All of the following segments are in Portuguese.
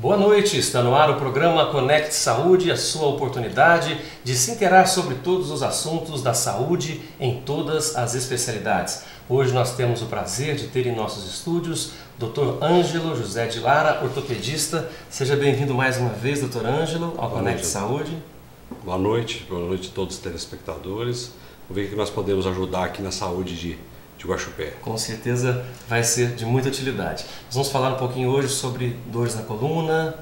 Boa noite, está no ar o programa Conecte Saúde, a sua oportunidade de se inteirar sobre todos os assuntos da saúde em todas as especialidades. Hoje nós temos o prazer de ter em nossos estúdios Dr. Ângelo José de Lara, ortopedista. Seja bem-vindo mais uma vez, Dr. Ângelo, ao Conecte Saúde. Boa noite a todos os telespectadores. Vamos ver o que nós podemos ajudar aqui na saúde de Guaxupé. Com certeza vai ser de muita utilidade. Nós vamos falar um pouquinho hoje sobre dores na coluna,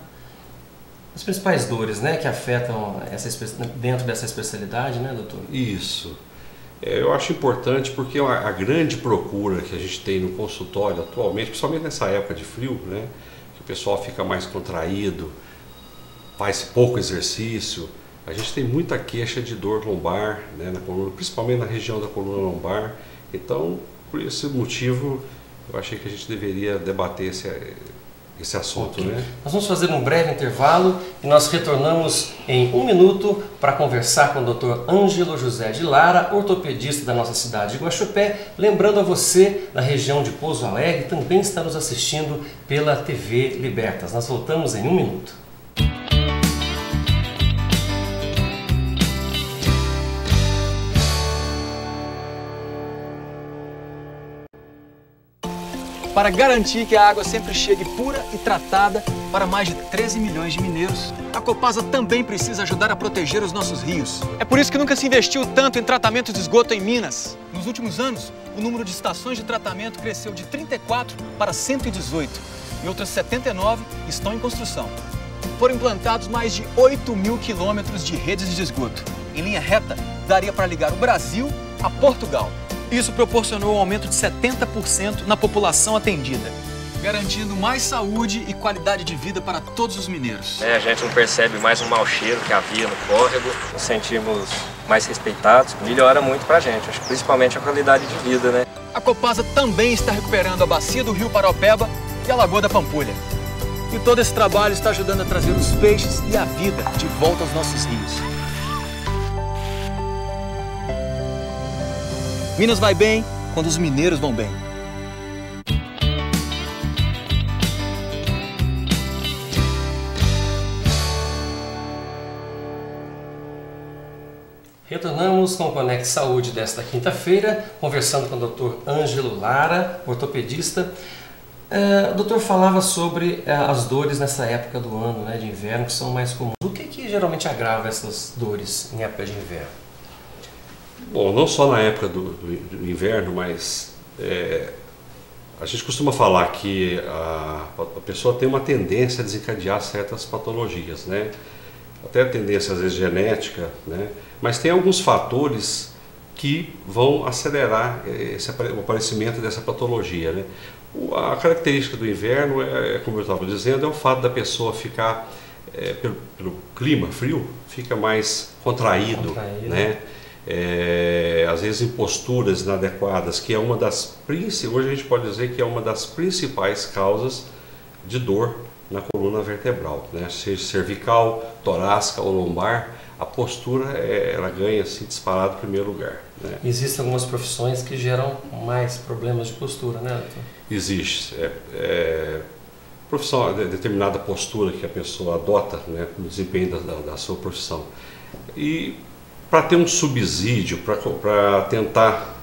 as principais dores, né, que afetam dentro dessa especialidade, né, doutor? Isso. Eu acho importante porque a grande procura que a gente tem no consultório atualmente, principalmente nessa época de frio, né, que o pessoal fica mais contraído, faz pouco exercício, a gente tem muita queixa de dor lombar, né, na coluna, principalmente na região da coluna lombar. Então, por esse motivo, eu achei que a gente deveria debater esse assunto. Okay. Né? Nós vamos fazer um breve intervalo e nós retornamos em um minuto para conversar com o Dr. Ângelo José de Lara, ortopedista da nossa cidade de Guaxupé. Lembrando a você, da região de Pouso Alegre, também está nos assistindo pela TV Libertas. Nós voltamos em um minuto. Para garantir que a água sempre chegue pura e tratada para mais de 13 milhões de mineiros, a Copasa também precisa ajudar a proteger os nossos rios. É por isso que nunca se investiu tanto em tratamento de esgoto em Minas. Nos últimos anos, o número de estações de tratamento cresceu de 34 para 118 e outras 79 estão em construção. Foram implantados mais de 8 mil quilômetros de redes de esgoto. Em linha reta, daria para ligar o Brasil a Portugal. Isso proporcionou um aumento de 70% na população atendida, garantindo mais saúde e qualidade de vida para todos os mineiros. A gente não percebe mais um mau cheiro que havia no córrego, nos sentimos mais respeitados, melhora muito pra gente, acho que principalmente a qualidade de vida, né? A Copasa também está recuperando a bacia do Rio Paraopeba e a Lagoa da Pampulha. E todo esse trabalho está ajudando a trazer os peixes e a vida de volta aos nossos rios. Minas vai bem quando os mineiros vão bem. Retornamos com o Conecte Saúde desta quinta-feira, conversando com o Dr. Ângelo Lara, ortopedista. O doutor falava sobre as dores nessa época do ano, né, de inverno, que são mais comuns. O que geralmente agrava essas dores em época de inverno? Bom, não só na época do inverno, mas a gente costuma falar que a pessoa tem uma tendência a desencadear certas patologias, né? Até a tendência às vezes genética, né? Mas tem alguns fatores que vão acelerar o aparecimento dessa patologia, né? A característica do inverno, como eu estava dizendo, é o fato da pessoa ficar, pelo clima frio, fica mais contraído. Né? Às vezes em posturas inadequadas, que é uma das hoje a gente pode dizer que é uma das principais causas de dor na coluna vertebral, né? Seja cervical, torácica ou lombar, a postura ela ganha assim disparado em primeiro lugar, né? Existem algumas profissões que geram mais problemas de postura, né, doutor? Existe profissão, determinada postura que a pessoa adota, né, no desempenho da sua profissão. E para ter um subsídio, para tentar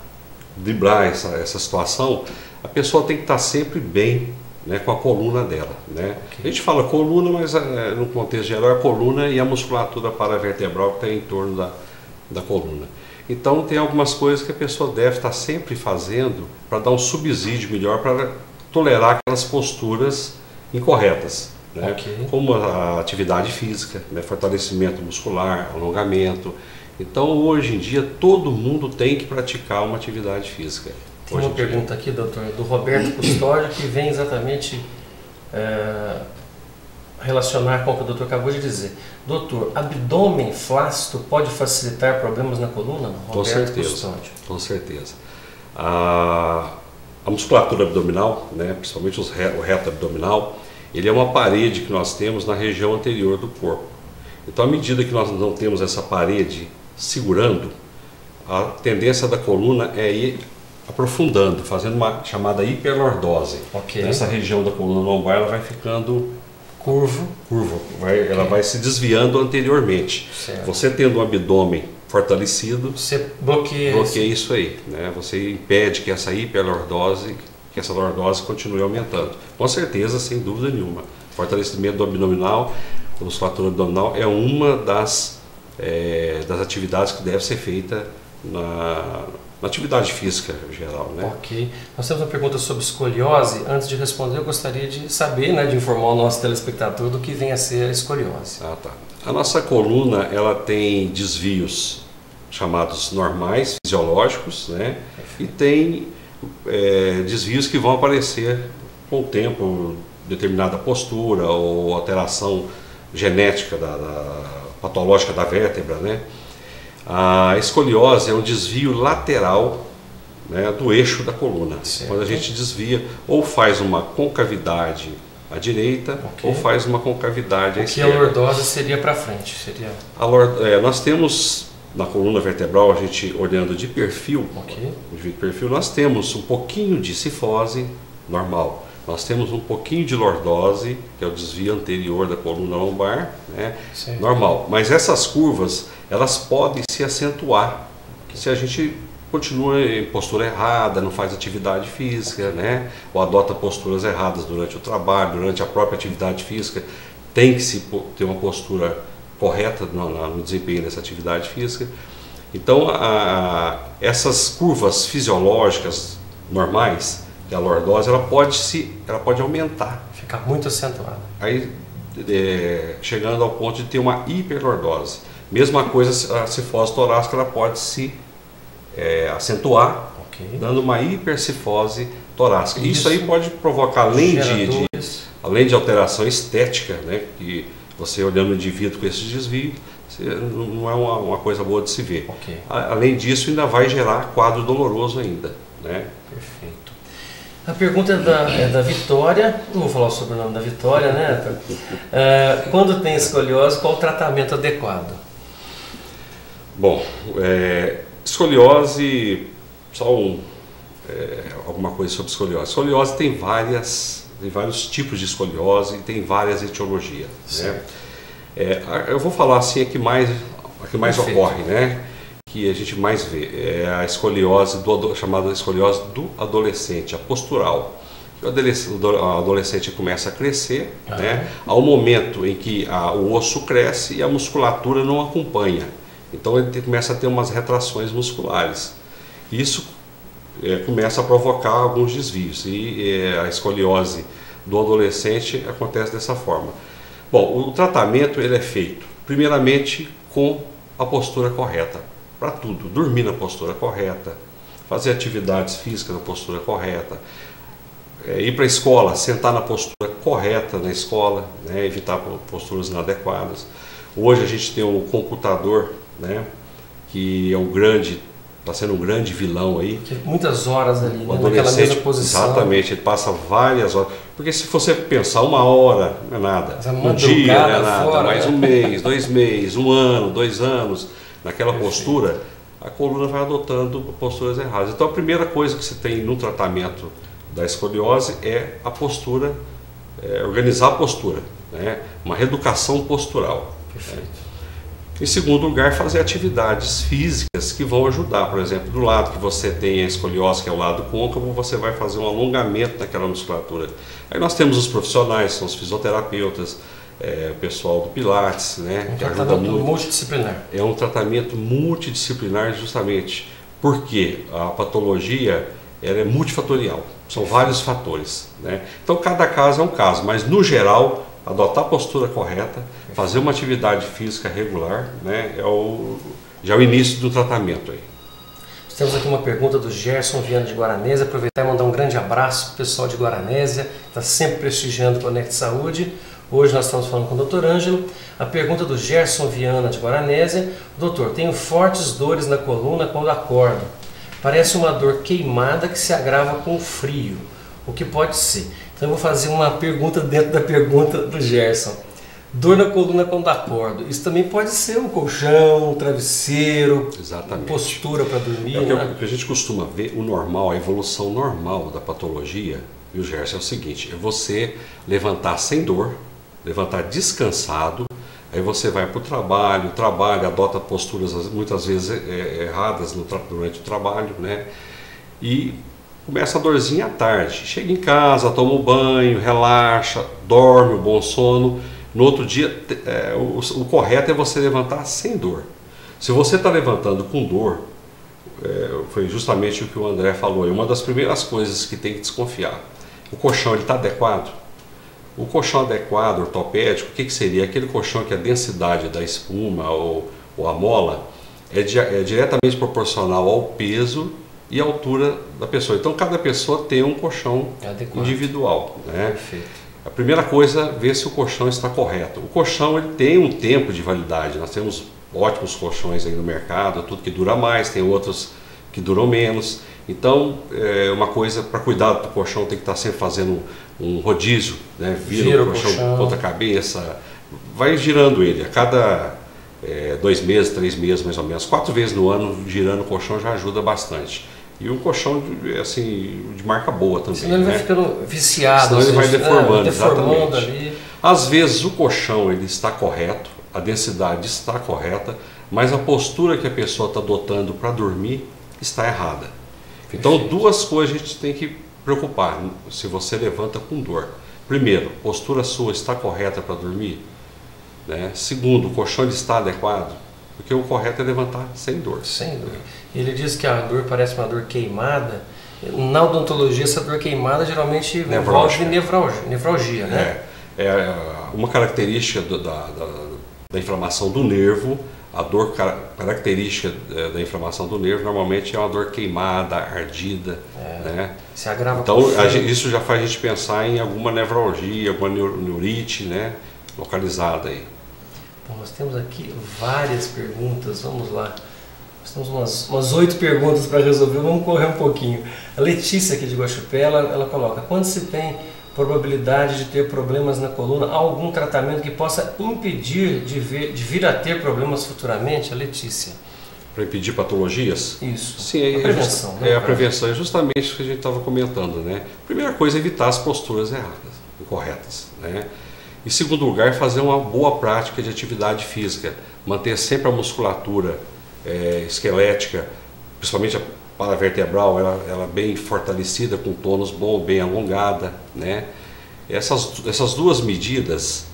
driblar essa situação, a pessoa tem que estar sempre bem, né, com a coluna dela, né? Okay. A gente fala coluna, mas no contexto geral é a coluna e a musculatura paravertebral que está em torno da coluna. Então tem algumas coisas que a pessoa deve estar sempre fazendo para dar um subsídio melhor, para tolerar aquelas posturas incorretas, né? Okay. Como a atividade física, né, fortalecimento muscular, alongamento. Então, hoje em dia, todo mundo tem que praticar uma atividade física. Tem uma pergunta aqui, doutor, do Roberto Custódio, que vem exatamente relacionar com o que o doutor acabou de dizer. Doutor, abdômen flácido pode facilitar problemas na coluna? Com certeza, com certeza. A musculatura abdominal, né, principalmente o reto abdominal, ele é uma parede que nós temos na região anterior do corpo. Então, à medida que nós não temos essa parede segurando, a tendência da coluna é ir aprofundando, fazendo uma chamada hiperlordose. Okay. Nessa região da coluna lombar ela vai ficando Curvo. Ela vai se desviando anteriormente. Certo. Você tendo um abdômen fortalecido, Você bloqueia isso aí, né? Você impede que essa hiperlordose, que essa lordose continue aumentando. Com certeza, sem dúvida nenhuma. Fortalecimento do abdominal, da musculatura abdominal, é uma das atividades que deve ser feita na atividade física geral, né? Ok. Nós temos uma pergunta sobre escoliose. Antes de responder, eu gostaria de saber, né, de informar o nosso telespectador do que vem a ser a escoliose. Ah, tá. A nossa coluna, ela tem desvios chamados normais, fisiológicos, né? E tem desvios que vão aparecer com o tempo, determinada postura ou alteração genética patológica da vértebra, né? A escoliose é um desvio lateral, né, do eixo da coluna. Certo. Quando a gente desvia, ou faz uma concavidade à direita, ou faz uma concavidade à esquerda. Que a lordose seria para frente? Seria... Nós temos na coluna vertebral, a gente olhando de perfil, nós temos um pouquinho de cifose normal. Nós temos um pouquinho de lordose, que é o desvio anterior da coluna lombar, né? Normal. Mas essas curvas, elas podem se acentuar se a gente continua em postura errada, não faz atividade física, né? Ou adota posturas erradas durante o trabalho, durante a própria atividade física. Tem que se ter uma postura correta no desempenho dessa atividade física. Então, essas curvas fisiológicas normais, que é a lordose, ela pode aumentar. Ficar muito acentuada. Aí, chegando ao ponto de ter uma hiperlordose. Mesma coisa, a cifose torácica, ela pode se acentuar, dando uma hipercifose torácica. Isso aí pode provocar, além de alteração estética, né, que você olhando o indivíduo com esse desvio, não é uma coisa boa de se ver. Além disso, ainda vai gerar quadro doloroso ainda, né? Perfeito. A pergunta é da Vitória, não vou falar o sobrenome da Vitória, né? Quando tem escoliose, qual o tratamento adequado? Bom, escoliose, alguma coisa sobre escoliose. Escoliose tem vários tipos de escoliose e tem várias etiologias, né? Eu vou falar assim a que mais ocorre, né? Que a gente mais vê é a escoliose chamada escoliose do adolescente, a postural. O adolescente começa a crescer, né? Ao momento em que o osso cresce e a musculatura não acompanha. Então ele começa a ter umas retrações musculares. Isso começa a provocar alguns desvios e a escoliose do adolescente acontece dessa forma. Bom, o tratamento ele é feito primeiramente com a postura correta, para tudo, dormir na postura correta, fazer atividades físicas na postura correta, ir para a escola, sentar na postura correta na escola, né, evitar posturas inadequadas. Hoje a gente tem o computador, né, que está sendo um grande vilão aí. Muitas horas ali, né, naquela mesma posição. Exatamente, ele passa várias horas. Porque se você pensar 1 hora, não é nada. Um dia não é nada, fora, mais 1 mês, 2 meses, 1 ano, 2 anos, naquela postura, a coluna vai adotando posturas erradas. Então a primeira coisa que se tem no tratamento da escoliose é a postura, organizar a postura, né? Uma reeducação postural. Perfeito. Né? Em segundo lugar, fazer atividades físicas que vão ajudar. Por exemplo, do lado que você tem a escoliose, que é o lado côncavo, você vai fazer um alongamento daquela musculatura. Aí nós temos os profissionais, são os fisioterapeutas, o pessoal do Pilates, né, que ajuda muito. Multidisciplinar. É um tratamento multidisciplinar justamente porque a patologia ela é multifatorial, são vários fatores, né? Então cada caso é um caso, mas no geral adotar a postura correta, fazer uma atividade física regular, né, já é o início do tratamento aí. Temos aqui uma pergunta do Gerson Viana de Guaranésia. Aproveitar e mandar um grande abraço para o pessoal de Guaranésia, está sempre prestigiando o Conect Saúde. Hoje nós estamos falando com o Dr. Ângelo. A pergunta do Gerson Viana de Guaranésia: doutor, tenho fortes dores na coluna quando acordo. Parece uma dor queimada que se agrava com o frio. O que pode ser? Então eu vou fazer uma pergunta dentro da pergunta do Gerson. Dor na coluna quando acordo. Isso também pode ser um colchão, um travesseiro, exatamente, postura para dormir. O que a gente costuma ver, o normal, a evolução normal da patologia, viu, Gerson, é o seguinte: é você levantar sem dor, levantar descansado. Aí você vai para o trabalho, adota posturas muitas vezes erradas durante o trabalho, né? E começa a dorzinha à tarde. Chega em casa, toma um banho, relaxa, dorme, um bom sono. No outro dia, o correto é você levantar sem dor. Se você está levantando com dor, foi justamente o que o André falou, é uma das primeiras coisas que tem que desconfiar. O colchão está adequado? O colchão adequado, ortopédico, o que seria? Aquele colchão que a densidade da espuma ou a mola é diretamente proporcional ao peso e à altura da pessoa. Então cada pessoa tem um colchão individual, né? Perfeito. A primeira coisa, ver se o colchão está correto. O colchão ele tem um tempo de validade. Nós temos ótimos colchões aí no mercado, tudo que dura mais, tem outros que duram menos. Então, uma coisa para cuidar do colchão tem que estar sempre fazendo um rodízio, né? Vira o colchão ponta cabeça, vai girando ele a cada 2 meses, 3 meses mais ou menos, 4 vezes no ano girando o colchão já ajuda bastante. E um colchão assim, de marca boa também. Senão ele vai ficando viciado. Senão ele vai deformando, deformando exatamente. Ali. Às vezes o colchão ele está correto, a densidade está correta, mas a postura que a pessoa está adotando para dormir está errada. Então, duas coisas a gente tem que preocupar se você levanta com dor. Primeiro, a postura sua está correta para dormir? Né? Segundo, o colchão está adequado? Porque o correto é levantar sem dor. Sem dor. Ele diz que a dor parece uma dor queimada. Na odontologia, essa dor queimada geralmente envolve nefralgia, né? É uma característica da inflamação do nervo. A dor característica da inflamação do nervo normalmente é uma dor queimada, ardida, né? Se agrava. Então isso já faz a gente pensar em alguma nevralgia, alguma neurite, né? Localizada aí. Bom, nós temos aqui várias perguntas, vamos lá. Nós temos umas 8 perguntas para resolver, vamos correr um pouquinho. A Letícia aqui de Guaxupé, ela coloca: quando se tem probabilidade de ter problemas na coluna, há algum tratamento que possa impedir de vir a ter problemas futuramente? A Letícia. Para impedir patologias? Isso. Sim, a prevenção. A prevenção é justamente o que a gente estava comentando, né? Primeira coisa é evitar as posturas erradas, incorretas, né? Em segundo lugar, fazer uma boa prática de atividade física, manter sempre a musculatura esquelética, principalmente a paravertebral, ela bem fortalecida, com tônus bom, bem alongada, né? Essas duas medidas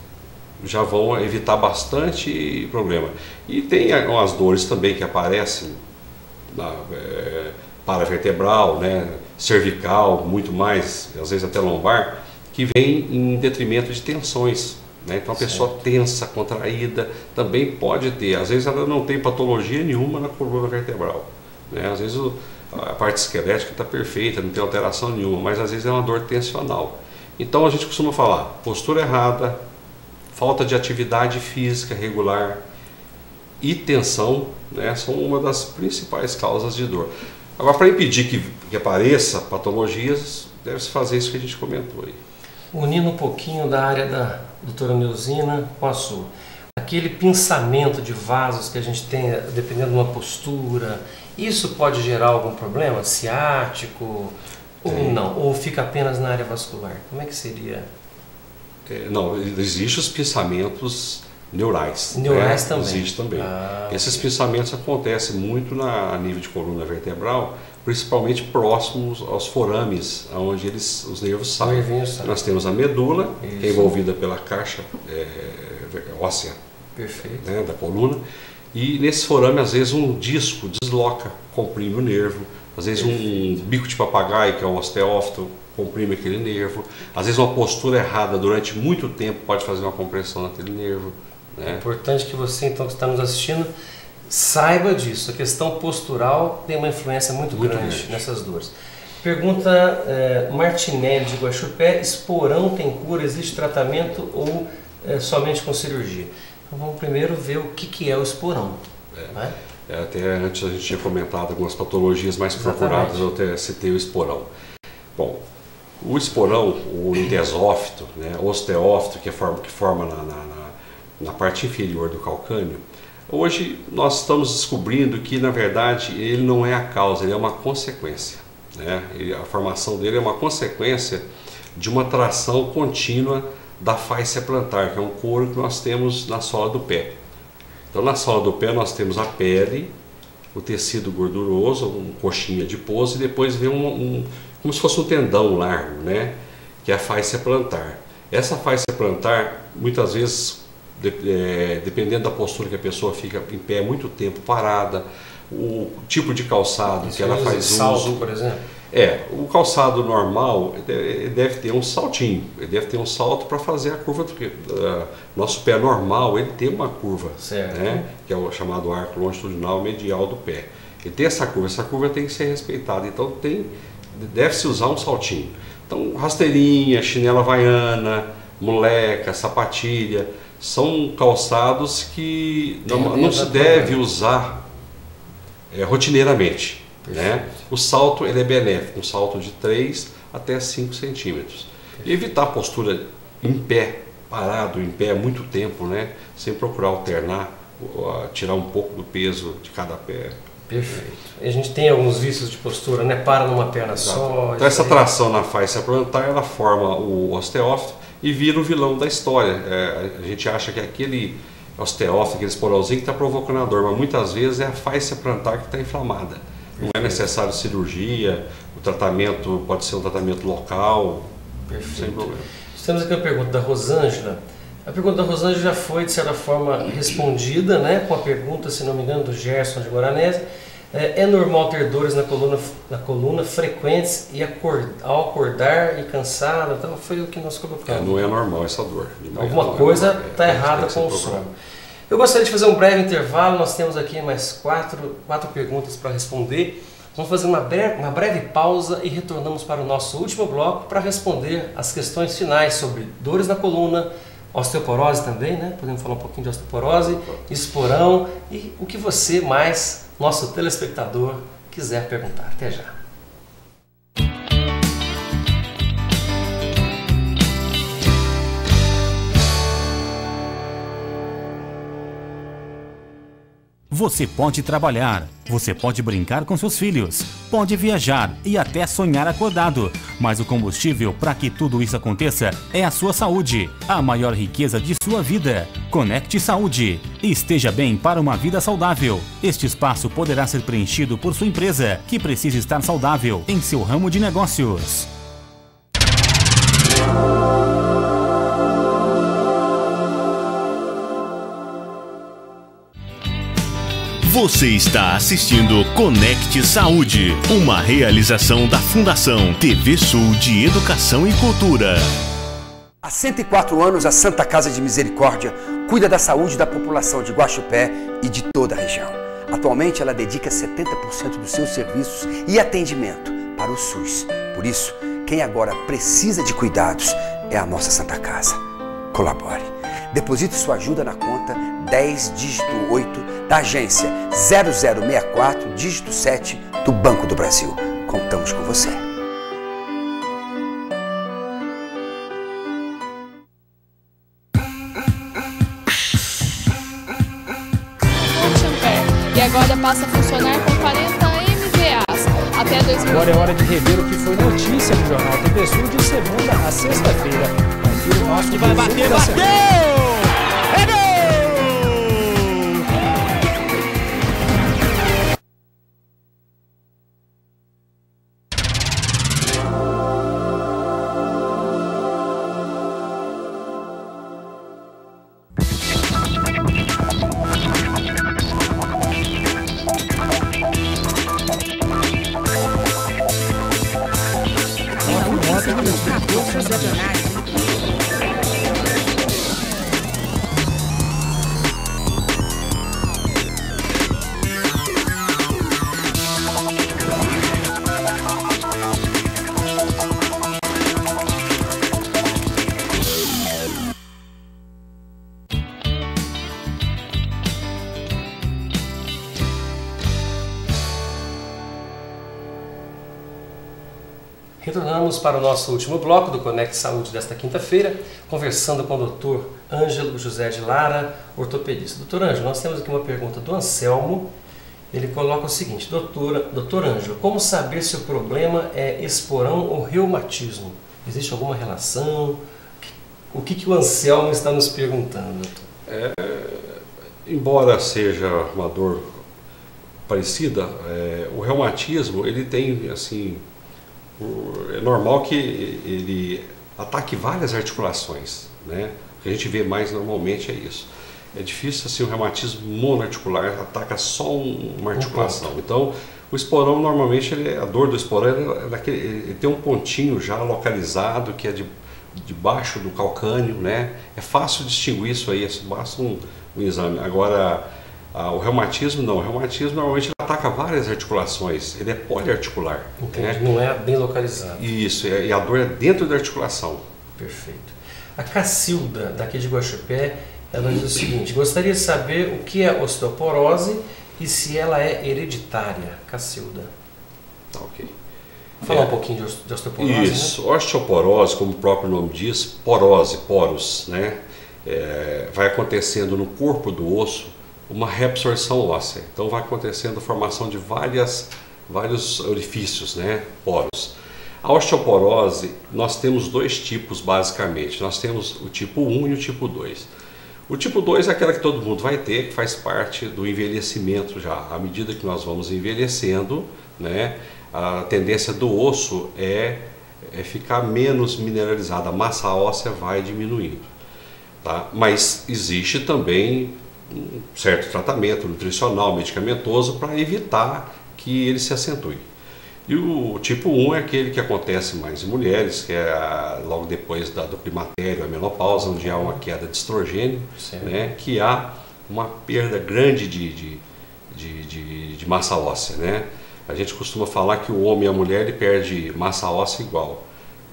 já vão evitar bastante problema. E tem umas dores também que aparecem na paravertebral, né? Cervical, muito mais, às vezes até lombar, que vem em detrimento de tensões, né? Então a pessoa tensa, contraída, também pode ter. Às vezes ela não tem patologia nenhuma na coluna vertebral, né? Às vezes a parte esquelética está perfeita, não tem alteração nenhuma, mas às vezes é uma dor tensional. Então a gente costuma falar, postura errada, falta de atividade física regular e tensão, né? São uma das principais causas de dor. Agora, para impedir que apareça patologias, deve-se fazer isso que a gente comentou aí. Unindo um pouquinho da área da doutora Neuzina com a sua. Aquele pinçamento de vasos que a gente tem, dependendo de uma postura, isso pode gerar algum problema ciático ou não? Ou fica apenas na área vascular? Como é que seria? Não, existem os pinçamentos neurais. Neurais, né? Também? Existe também. Esses pinçamentos acontecem muito a nível de coluna vertebral, principalmente próximos aos forames, onde os nervos saem. Nós temos a medula, que é envolvida pela caixa óssea, perfeito, né, da coluna, e nesse forame às vezes um disco desloca, comprime o nervo, às vezes um bico de papagaio, que é o osteófito, comprime aquele nervo, às vezes uma postura errada durante muito tempo pode fazer uma compressão naquele nervo, né? É importante que você, então, que está nos assistindo, saiba disso. A questão postural tem uma influência muito grande nessas dores. Pergunta Martinelli de Guaxupé: esporão tem cura? Existe tratamento ou somente com cirurgia? Então vamos primeiro ver o que é o esporão. Né? Até antes a gente tinha comentado algumas patologias mais procuradas, eu até citei o esporão. Bom, o esporão, o intesófito, né, o osteófito, que forma na parte inferior do calcânio, hoje nós estamos descobrindo que, na verdade, ele não é a causa, ele é uma consequência, né? A formação dele é uma consequência de uma tração contínua da fáscia plantar, que é um couro que nós temos na sola do pé. Então na sola do pé nós temos a pele, o tecido gorduroso, uma coxinha adiposa, e depois vem como se fosse um tendão largo, né? Que é a fáscia plantar. Essa fáscia plantar, muitas vezes, dependendo da postura que a pessoa fica em pé muito tempo parada, o tipo de calçado que ela faz salto, uso, por exemplo. o calçado normal deve ter um saltinho, ele deve ter um salto para fazer a curva, porque nosso pé normal ele tem uma curva, né, que é o chamado arco longitudinal medial do pé. Ele tem essa curva tem que ser respeitada, então deve-se usar um saltinho. Então rasteirinha, chinela havaiana, moleca, sapatilha, são calçados que não se deve usar rotineiramente, né? O salto ele é benéfico, um salto de 3 até 5 centímetros. E evitar a postura em pé, parado em pé muito tempo, né? Sem procurar alternar, tirar um pouco do peso de cada pé. Perfeito. E a gente tem alguns vícios de postura, né? Para numa perna só. Então essa tração na fáscia plantar, ela forma o osteófito e vira o vilão da história. A gente acha que aquele osteófito, aquele esporãozinho que está provocando a dor, mas muitas vezes é a fáscia plantar que está inflamada. Não é necessário cirurgia, o tratamento pode ser um tratamento local, sem problema. Temos aqui uma pergunta da Rosângela. A pergunta da Rosângela já foi, de certa forma, respondida, né, com a pergunta, se não me engano, do Gerson de Guaranese. É normal ter dores na coluna frequentes e ao acordar e cansado? Então foi o que nós colocamos. Não é normal essa dor. Alguma coisa está errada com o sono. Eu gostaria de fazer um breve intervalo, nós temos aqui mais quatro perguntas para responder. Vamos fazer uma breve pausa e retornamos para o nosso último bloco para responder as questões finais sobre dores na coluna, osteoporose também, né? Podemos falar um pouquinho de osteoporose, esporão e o que você mais, nosso telespectador, quiser perguntar. Até já. Você pode trabalhar, você pode brincar com seus filhos, pode viajar e até sonhar acordado, mas o combustível para que tudo isso aconteça é a sua saúde, a maior riqueza de sua vida. Conecte Saúde e esteja bem para uma vida saudável. Este espaço poderá ser preenchido por sua empresa, que precisa estar saudável em seu ramo de negócios. Você está assistindo Conecte Saúde, uma realização da Fundação TV Sul de Educação e Cultura. Há 104 anos, a Santa Casa de Misericórdia cuida da saúde da população de Guaxupé e de toda a região. Atualmente, ela dedica 70% dos seus serviços e atendimento para o SUS. Por isso, quem agora precisa de cuidados é a nossa Santa Casa. Colabore. Deposite sua ajuda na conta 10 dígito 8 da agência 0064 dígito 7 do Banco do Brasil. Contamos com você. E agora passa a funcionar com 40 MVAs até 2000. Agora é hora de rever o que foi notícia no Jornal TV Sul de segunda a sexta-feira. Confira o nosso que vai bater, bateu! É gol! Retornamos para o nosso último bloco do Conecte Saúde desta quinta-feira, conversando com o Dr. Ângelo José de Lara, ortopedista. Dr. Ângelo, nós temos aqui uma pergunta do Anselmo. Ele coloca o seguinte: Dr. Ângelo, como saber se o problema é esporão ou reumatismo? Existe alguma relação? O que o Anselmo está nos perguntando, doutor? Embora seja uma dor parecida, o reumatismo, ele tem, assim, é normal que ele ataque várias articulações, né? O que a gente vê mais normalmente é isso. É difícil, assim, o reumatismo monoarticular ataca só uma articulação. Então, o esporão, normalmente, a dor do esporão ele tem um pontinho já localizado, que é debaixo do calcâneo, né? É fácil distinguir isso aí, basta um exame. Agora, o reumatismo não. O reumatismo, normalmente, ele ataca várias articulações. Ele é poliarticular. Entendi, não é bem localizado. Isso, e a dor é dentro da articulação. Perfeito. A Cacilda, daqui de Guaxupé, ela diz o seguinte: gostaria de saber o que é osteoporose e se ela é hereditária. Cacilda. Tá, ok. Falar um pouquinho de osteoporose, isso, né? Osteoporose, como o próprio nome diz, porose, poros, né? Vai acontecendo no corpo do osso uma reabsorção óssea. Então vai acontecendo a formação de vários orifícios, né? Poros. A osteoporose, nós temos dois tipos basicamente. Nós temos o tipo 1 e o tipo 2. O tipo 2 é aquela que todo mundo vai ter, que faz parte do envelhecimento já. À medida que nós vamos envelhecendo, né? A tendência do osso é ficar menos mineralizada, a massa óssea vai diminuindo. Tá? Mas existe também um certo tratamento nutricional, medicamentoso, para evitar que ele se acentue. E o tipo 1 é aquele que acontece mais em mulheres, que é logo depois do climatério, a menopausa, onde há uma queda de estrogênio, né? Que há uma perda grande de massa óssea, né? A gente costuma falar que o homem e a mulher ele perde massa óssea igual.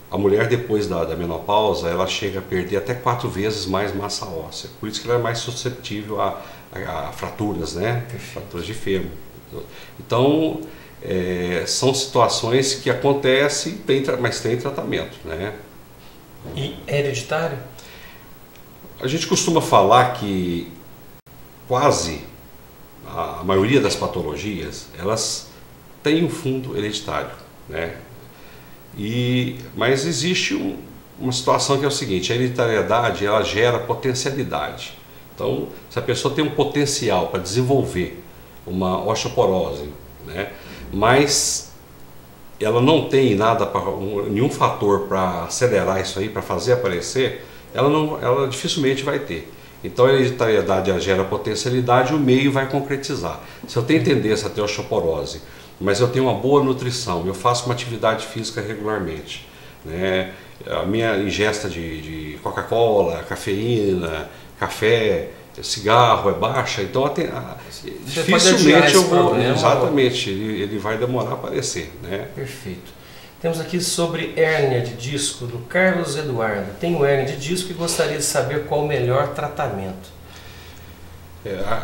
A mulher, depois da menopausa, ela chega a perder até 4 vezes mais massa óssea. Por isso que ela é mais suscetível a fraturas, né? Fraturas de fêmur. Então, são situações que acontecem, mas tem tratamento, né? E é hereditário? A gente costuma falar que quase a maioria das patologias, elas têm um fundo hereditário, né? Mas existe uma situação que é o seguinte: a hereditariedade ela gera potencialidade. Então, se a pessoa tem um potencial para desenvolver uma osteoporose, né? Mas ela não tem nenhum fator para acelerar isso aí, para fazer aparecer, ela dificilmente vai ter. Então a hereditariedade gera potencialidade e o meio vai concretizar. Se eu tenho tendência a ter osteoporose, mas eu tenho uma boa nutrição, eu faço uma atividade física regularmente, né? A minha ingesta de Coca-Cola, cafeína, café, cigarro é baixa, então dificilmente eu vou... Exatamente, ele vai demorar a aparecer, né? Perfeito. Temos aqui sobre hérnia de disco, do Carlos Eduardo. Tenho hérnia de disco e gostaria de saber qual o melhor tratamento.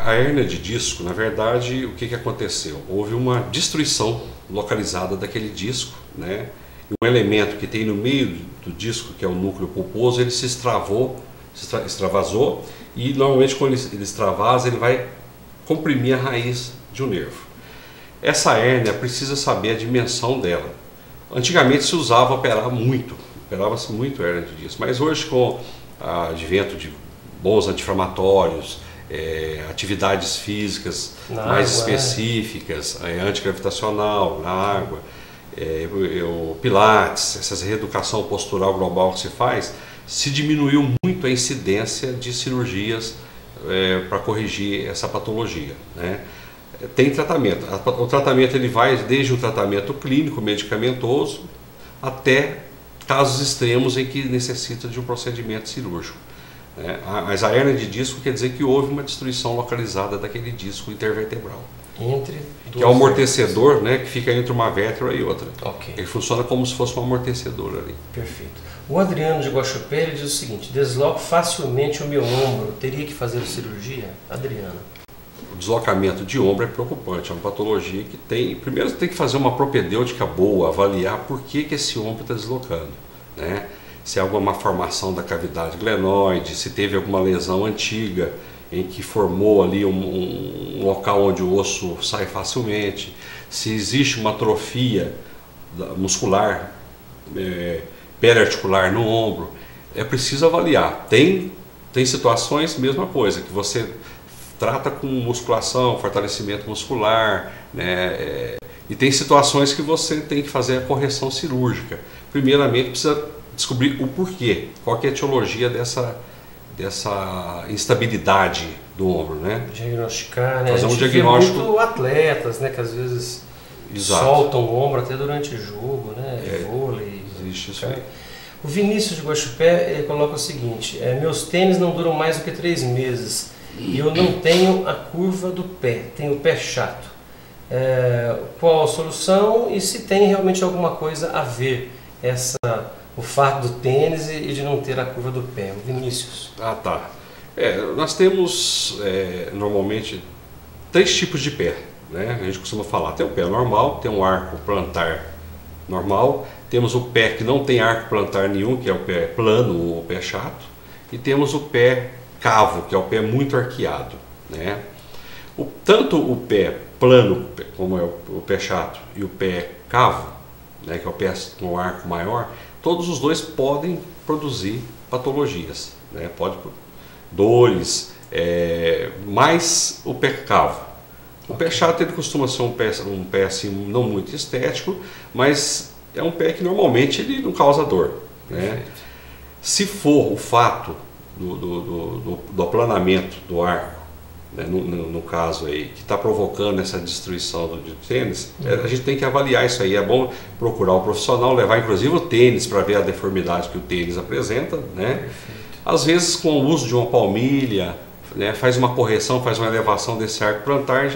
A hérnia de disco, na verdade, o que aconteceu? Houve uma destruição localizada daquele disco, né? Um elemento que tem no meio do disco, que é o núcleo pulposo, ele se extravasou, e normalmente quando ele extravasa, ele vai comprimir a raiz de um nervo. Essa hérnia precisa saber a dimensão dela. Antigamente se usava operava-se muito hérnia de disco, mas hoje com o advento de bons anti-inflamatórios, atividades físicas mais específicas, antigravitacional, na água, o pilates, essa reeducação postural global que se faz, se diminuiu muito a incidência de cirurgias para corrigir essa patologia, né? Tem tratamento. O tratamento ele vai desde o tratamento clínico, medicamentoso, até casos extremos em que necessita de um procedimento cirúrgico. Mas a hérnia de disco quer dizer que houve uma destruição localizada daquele disco intervertebral. Que é o amortecedor, né, que fica entre uma vértebra e outra. Okay. Ele funciona como se fosse um amortecedor ali. Perfeito. O Adriano de Guaxupé diz o seguinte: desloco facilmente o meu ombro, teria que fazer cirurgia? Adriano. O deslocamento de ombro é preocupante, é uma patologia que tem... Primeiro você tem que fazer uma propedêutica boa, avaliar por que esse ombro está deslocando, né? Se há alguma malformação da cavidade glenoide, se teve alguma lesão antiga em que formou ali um local onde o osso sai facilmente, se existe uma atrofia muscular, periarticular no ombro. é preciso avaliar. Tem situações, mesma coisa, que você trata com musculação, fortalecimento muscular, né? E tem situações que você tem que fazer a correção cirúrgica. Primeiramente, precisa descobrir o porquê, qual que é a etiologia dessa instabilidade do ombro, né? Diagnosticar, né? Fazer um a gente diagnóstico. vê muito atletas, né, que às vezes soltam o ombro até durante o jogo, né? Vôlei. Existe isso aí. O Vinícius de Guaxupé, ele coloca o seguinte: meus tênis não duram mais do que 3 meses e eu não tenho a curva do pé, tenho o pé chato. Qual a solução e se tem realmente alguma coisa a ver o fato do tênis e de não ter a curva do pé? O Vinícius. Tá. Nós temos normalmente 3 tipos de pé, né? A gente costuma falar, tem o pé normal, tem um arco plantar normal, temos o pé que não tem arco plantar nenhum, que é o pé plano ou o pé chato, e temos o pé cavo, que é o pé muito arqueado, né? Tanto o pé plano, como é o pé chato, e o pé cavo, né, que é o pé com arco maior, todos os dois podem produzir patologias, né? Pode dores, mais o pé cavo. O pé chato ele costuma ser um pé assim, não muito estético, mas é um pé que normalmente ele não causa dor, né? Se for o fato do aplanamento do arco, né, no caso aí, que está provocando essa destruição do tênis, a gente tem que avaliar isso aí. É bom procurar o profissional, levar inclusive o tênis para ver a deformidade que o tênis apresenta, né? Às vezes com o uso de uma palmilha, né, faz uma correção, faz uma elevação desse arco plantar,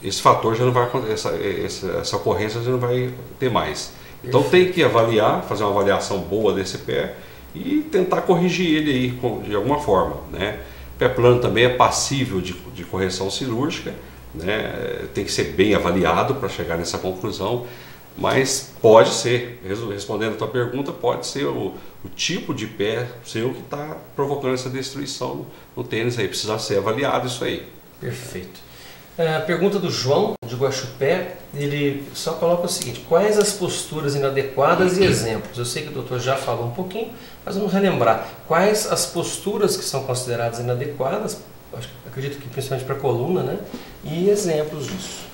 esse fator já não vai acontecer, essa ocorrência já não vai ter mais. Então tem que avaliar, fazer uma avaliação boa desse pé e tentar corrigir ele aí de alguma forma, né? Pé plano também é passível de correção cirúrgica, né? Tem que ser bem avaliado para chegar nessa conclusão, mas pode ser, respondendo a tua pergunta, pode ser o tipo de pé seu que está provocando essa destruição no tênis aí, precisa ser avaliado isso aí. Perfeito. A pergunta do João de Guaxupé, ele só coloca o seguinte: quais as posturas inadequadas e exemplos? Eu sei que o doutor já falou um pouquinho, mas vamos relembrar. Quais as posturas que são consideradas inadequadas, acredito que principalmente para a coluna, né? E exemplos disso.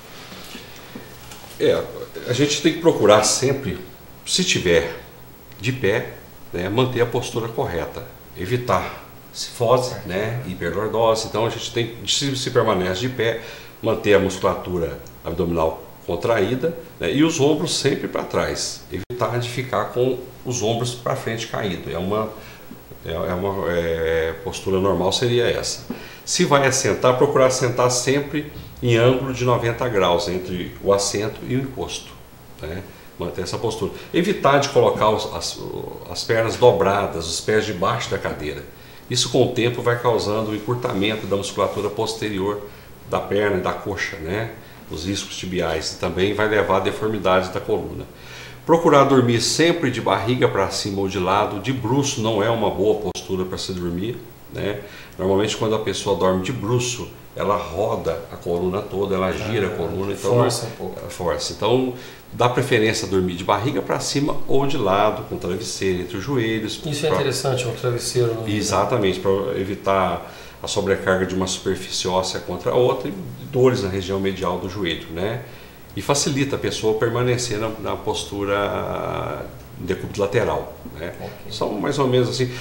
A gente tem que procurar sempre, se tiver de pé, né, manter a postura correta, evitar cifose, né, hiperlordose. Então a gente tem, se permanece de pé, manter a musculatura abdominal contraída, né, e os ombros sempre para trás, evitar de ficar com os ombros para frente caído. Postura normal seria essa. Se vai assentar, procurar sentar sempre em ângulo de 90 graus entre o assento e o encosto, né? Manter essa postura. Evitar de colocar as pernas dobradas, os pés debaixo da cadeira. Isso com o tempo vai causando o encurtamento da musculatura posterior da perna e da coxa, né? Os iscos tibiais, e também vai levar a deformidades da coluna. Procurar dormir sempre de barriga para cima ou de lado, de bruço não é uma boa postura para se dormir, né? Normalmente quando a pessoa dorme de bruço, ela roda a coluna toda, ela gira a coluna, então força um pouco. Força. Então dá preferência a dormir de barriga para cima ou de lado, com travesseiro entre os joelhos. Isso é interessante, um travesseiro. Exatamente, para evitar a sobrecarga de uma superfície óssea contra a outra e dores na região medial do joelho, né? E facilita a pessoa permanecer na postura de decúbito lateral, né? Okay. São mais ou menos assim.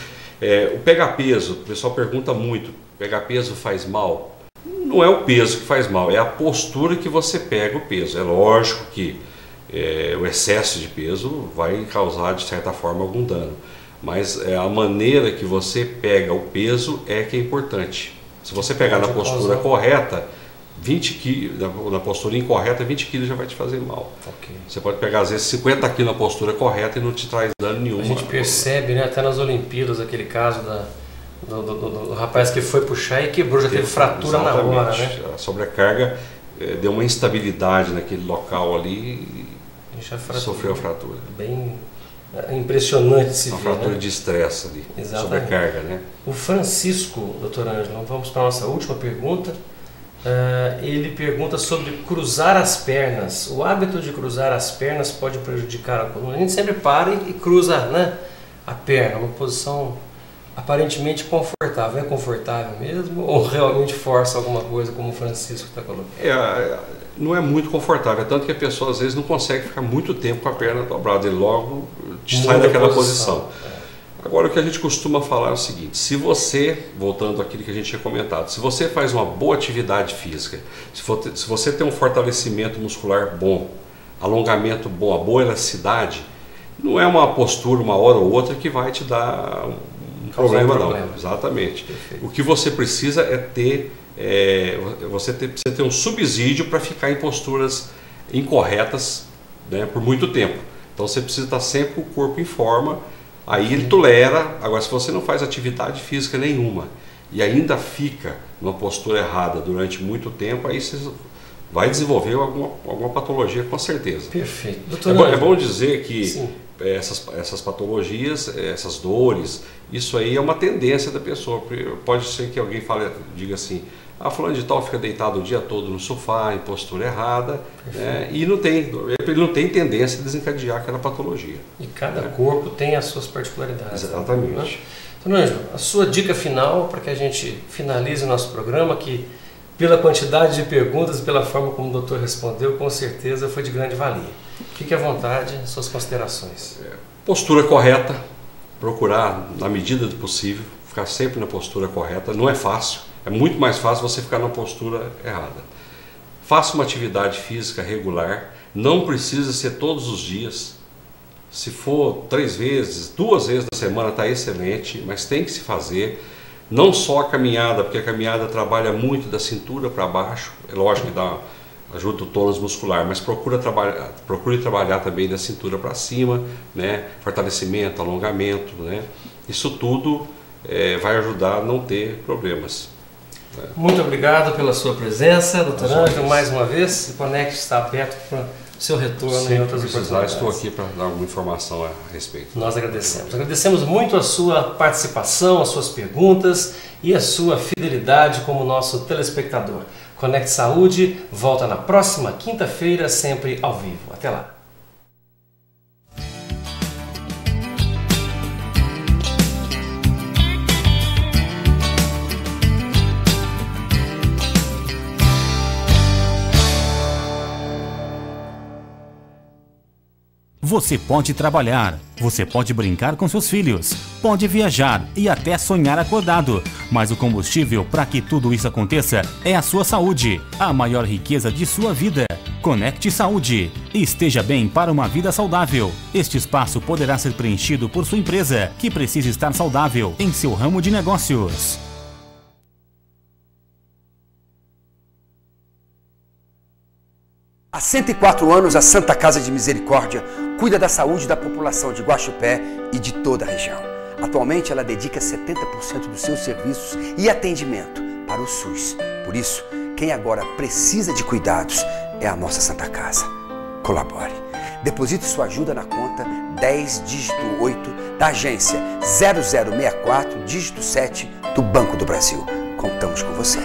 O pegar-peso, o pessoal pergunta muito: pegar-peso faz mal? Não é o peso que faz mal, é a postura que você pega o peso. É lógico que o excesso de peso vai causar de certa forma algum dano, mas a maneira que você pega o peso é que é importante. Se você pegar na postura correta, 20 kg, na postura incorreta, 20 kg já vai te fazer mal. Okay. Você pode pegar às vezes 50 kg na postura correta e não te traz dano nenhum. A gente percebe, né, até nas Olimpíadas, aquele caso do rapaz que foi puxar e quebrou, já teve fratura na hora, né? A sobrecarga deu uma instabilidade naquele local ali e sofreu a fratura. Bem impressionante se ver. Uma fratura, né? De estresse ali, sobrecarga, né? O Francisco, doutor Ângelo, vamos para a nossa última pergunta. Ele pergunta sobre cruzar as pernas. O hábito de cruzar as pernas pode prejudicar a coluna? A gente sempre para e cruza, né, a perna, uma posição aparentemente confortável. É confortável mesmo ou realmente força alguma coisa, como o Francisco está colocando? Não é muito confortável, tanto que a pessoa às vezes não consegue ficar muito tempo com a perna dobrada, ele logo sai daquela posição. Agora, o que a gente costuma falar é o seguinte: se você, voltando àquilo que a gente tinha comentado, se você faz uma boa atividade física, se você tem um fortalecimento muscular bom, alongamento bom, a boa elasticidade, não é uma postura uma hora ou outra que vai te dar um problema, não. Exatamente. Perfeito. O que você precisa é ter, você precisa ter um subsídio para ficar em posturas incorretas, né, por muito tempo. Então você precisa estar sempre com o corpo em forma. Aí ele tolera. Agora, se você não faz atividade física nenhuma e ainda fica numa postura errada durante muito tempo, aí você vai desenvolver alguma patologia, com certeza. Perfeito. Doutor, é bom dizer que essas patologias, essas dores, isso aí é uma tendência da pessoa. Pode ser que alguém diga assim: fulano de tal fica deitado o dia todo no sofá, em postura errada, né, e ele não tem tendência a desencadear aquela patologia. E cada corpo tem as suas particularidades. Exatamente. Né? Então, Ângelo, a sua dica final para que a gente finalize o nosso programa, que pela quantidade de perguntas e pela forma como o doutor respondeu, com certeza foi de grande valia. Fique à vontade, suas considerações. Postura correta, procurar, na medida do possível, ficar sempre na postura correta. Não é fácil. É muito mais fácil você ficar na postura errada. Faça uma atividade física regular, não precisa ser todos os dias. Se for 3 vezes, 2 vezes na semana está excelente, mas tem que se fazer. Não só a caminhada, porque a caminhada trabalha muito da cintura para baixo, é lógico que ajuda o tônus muscular, mas procure trabalhar também da cintura para cima, né? Fortalecimento, alongamento, né? Isso tudo vai ajudar a não ter problemas. Muito obrigado pela sua presença, doutor Ângelo, mais uma vez. O Conect está aberto para o seu retorno em outras oportunidades. Estou aqui para dar alguma informação a respeito. Nós agradecemos. Agradecemos muito a sua participação, as suas perguntas e a sua fidelidade como nosso telespectador. Conect Saúde volta na próxima quinta-feira, sempre ao vivo. Até lá. Você pode trabalhar, você pode brincar com seus filhos, pode viajar e até sonhar acordado. Mas o combustível para que tudo isso aconteça é a sua saúde, a maior riqueza de sua vida. Conect Saúde. Esteja bem para uma vida saudável. Este espaço poderá ser preenchido por sua empresa, que precisa estar saudável em seu ramo de negócios. Há 104 anos, a Santa Casa de Misericórdia cuida da saúde da população de Guaxupé e de toda a região. Atualmente, ela dedica 70% dos seus serviços e atendimento para o SUS. Por isso, quem agora precisa de cuidados é a nossa Santa Casa. Colabore. Deposite sua ajuda na conta 10 dígito 8 da agência 0064 dígito 7 do Banco do Brasil. Contamos com você.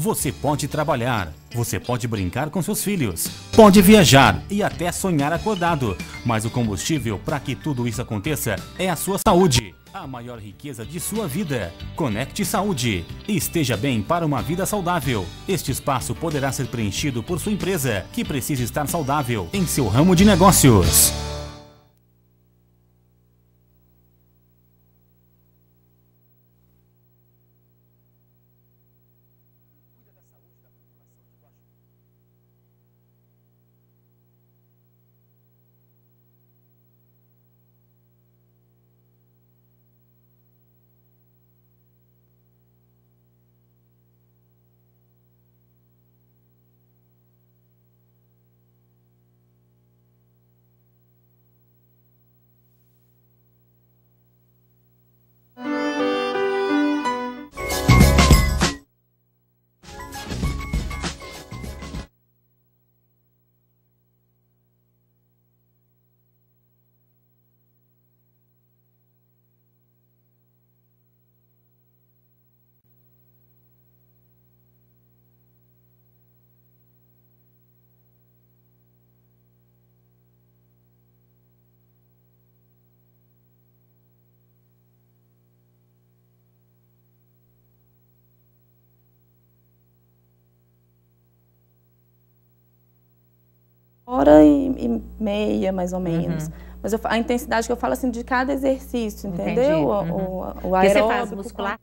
Você pode trabalhar, você pode brincar com seus filhos, pode viajar e até sonhar acordado. Mas o combustível para que tudo isso aconteça é a sua saúde, a maior riqueza de sua vida. Conecte Saúde e esteja bem para uma vida saudável. Este espaço poderá ser preenchido por sua empresa, que precisa estar saudável em seu ramo de negócios. Hora e meia, mais ou menos. Mas a intensidade que eu falo assim de cada exercício, entendeu? O aeróbico. Você faz muscular?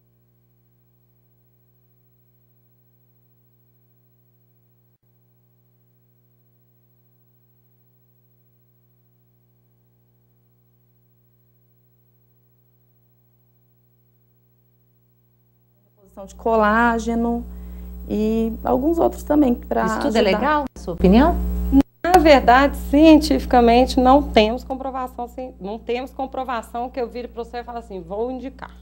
Reposição de colágeno e alguns outros também para Isso tudo é legal, na sua opinião? Na verdade, cientificamente, não temos comprovação que eu vire para você e falo assim, vou indicar.